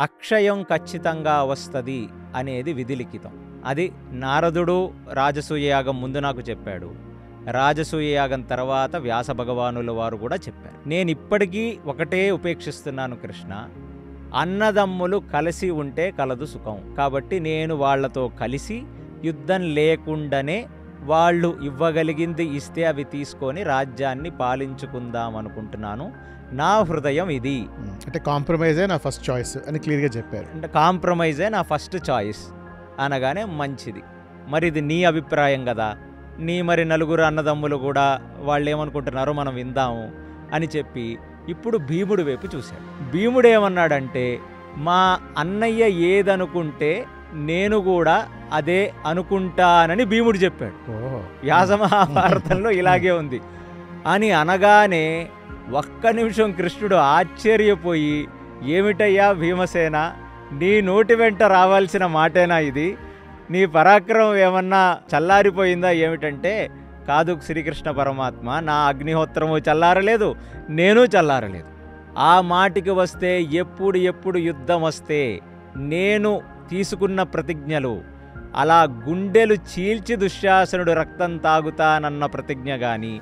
అక్షయం ఖచ్చితంగా వస్తుంది అనేది విధిలిఖితం. అది నారదుడు రాజసూయయాగం ముందు నాకు చెప్పాడు, రాజసూయయాగం తర్వాత వ్యాస భగవానుల వారు కూడా చెప్పారు. నేను ఇప్పటికీ ఒకటే ఉపేక్షిస్తున్నాను కృష్ణ, అన్నదమ్ములు కలిసి ఉంటే కలదు సుఖం. కాబట్టి నేను వాళ్లతో కలిసి యుద్ధం లేకుండానే వాళ్ళు ఇవ్వగలిగింది ఇస్తే అవి తీసుకొని రాజ్యాన్ని పాలించుకుందాం అనుకుంటున్నాను. నా హృదయం ఇది. అంటే కాంప్రమైజే నా ఫస్ట్ చాయిస్ అని క్లియర్గా చెప్పారు. అంటే కాంప్రమైజే నా ఫస్ట్ చాయిస్ అనగానే మంచిది. మరి ఇది నీ అభిప్రాయం కదా, మరి నలుగురు అన్నదమ్ములు కూడా వాళ్ళు ఏమనుకుంటున్నారో మనం విందాము అని చెప్పి ఇప్పుడు భీముడి వైపు చూశాడు. భీముడు ఏమన్నాడంటే, మా అన్నయ్య ఏదనుకుంటే నేను కూడా అదే అనుకుంటానని భీముడు చెప్పాడు. వ్యాస మహాభారతంలో ఇలాగే ఉంది అని అనగానే ఒక్క నిమిషం కృష్ణుడు ఆశ్చర్యపోయి, ఏమిటయ్యా భీమసేన, నీ నోటి వెంట రావాల్సిన మాటేనా ఇది? నీ పరాక్రమం ఏమన్నా చల్లారిపోయిందా ఏమిటంటే, కాదు శ్రీకృష్ణ పరమాత్మ, నా అగ్నిహోత్రము చల్లారలేదు, నేను చల్లారలేదు. ఆ మాటికి వస్తే ఎప్పుడు యుద్ధం వస్తే నేను తీసుకున్న ప్రతిజ్ఞలు, అలా గుండెలు చీల్చి దుశ్శాసనుడు రక్తం తాగుతానన్న ప్రతిజ్ఞ కానీ,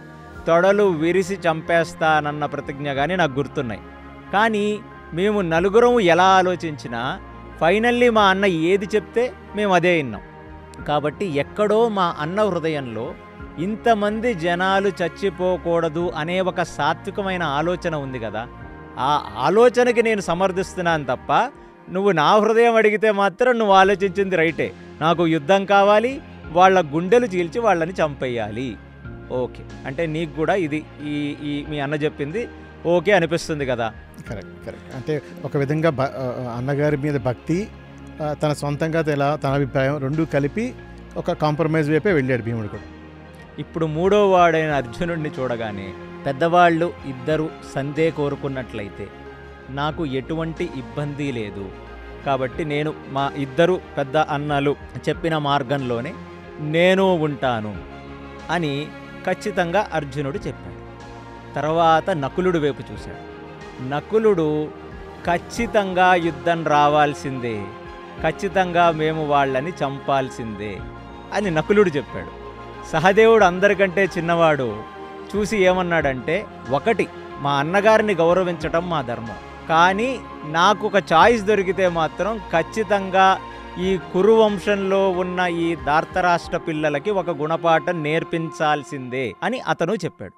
తొడలు విరిసి చంపేస్తానన్న ప్రతిజ్ఞ కానీ నాకు గుర్తున్నాయి. కానీ మేము నలుగురం ఎలా ఆలోచించినా ఫైనల్లీ మా అన్న ఏది చెప్తే మేము అదే విన్నాం. కాబట్టి ఎక్కడో మా అన్న హృదయంలో ఇంతమంది జనాలు చచ్చిపోకూడదు అనే ఒక సాత్వికమైన ఆలోచన ఉంది కదా, ఆ ఆలోచనకి నేను సమర్థిస్తున్నాను తప్ప, నువ్వు నా హృదయం అడిగితే మాత్రం నువ్వు ఆలోచించింది రైటే. నాకు యుద్ధం కావాలి, వాళ్ళ గుండెలు చీల్చి వాళ్ళని చంపేయాలి. ఓకే అంటే నీకు కూడా ఇది ఈ మీ అన్న చెప్పింది ఓకే అనిపిస్తుంది కదా? కరెక్ట్. అంటే ఒక విధంగా అన్నగారి మీద భక్తి, తన సొంతంగా తన అభిప్రాయం రెండూ కలిపి ఒక కాంప్రమైజ్ వైపే వెళ్ళాడు భీముడు కూడా. ఇప్పుడు మూడో వాడైన అర్జునుడిని చూడగానే పెద్దవాళ్ళు ఇద్దరు సందే కోరుకున్నట్లయితే నాకు ఎటువంటి ఇబ్బంది లేదు. కాబట్టి నేను మా ఇద్దరు పెద్ద అన్నలు చెప్పిన మార్గంలోనే నేను ఉంటాను అని ఖచ్చితంగా అర్జునుడు చెప్పాడు. తర్వాత నకులుడు వైపు చూశాడు. నకులుడు ఖచ్చితంగా యుద్ధం రావాల్సిందే, ఖచ్చితంగా మేము వాళ్ళని చంపాల్సిందే అని నకులుడు చెప్పాడు. సహదేవుడు అందరికంటే చిన్నవాడు చూసి ఏమన్నాడంటే, ఒకటి మా అన్నగారిని గౌరవించటం మా ధర్మం, కానీ నాకు ఒక చాయిస్ దొరికితే మాత్రం ఖచ్చితంగా ఈ కురువంశంలో ఉన్న ఈ ధార్తరాష్ట్ర పిల్లలకి ఒక గుణపాఠం నేర్పించాల్సిందే అని అతను చెప్పాడు.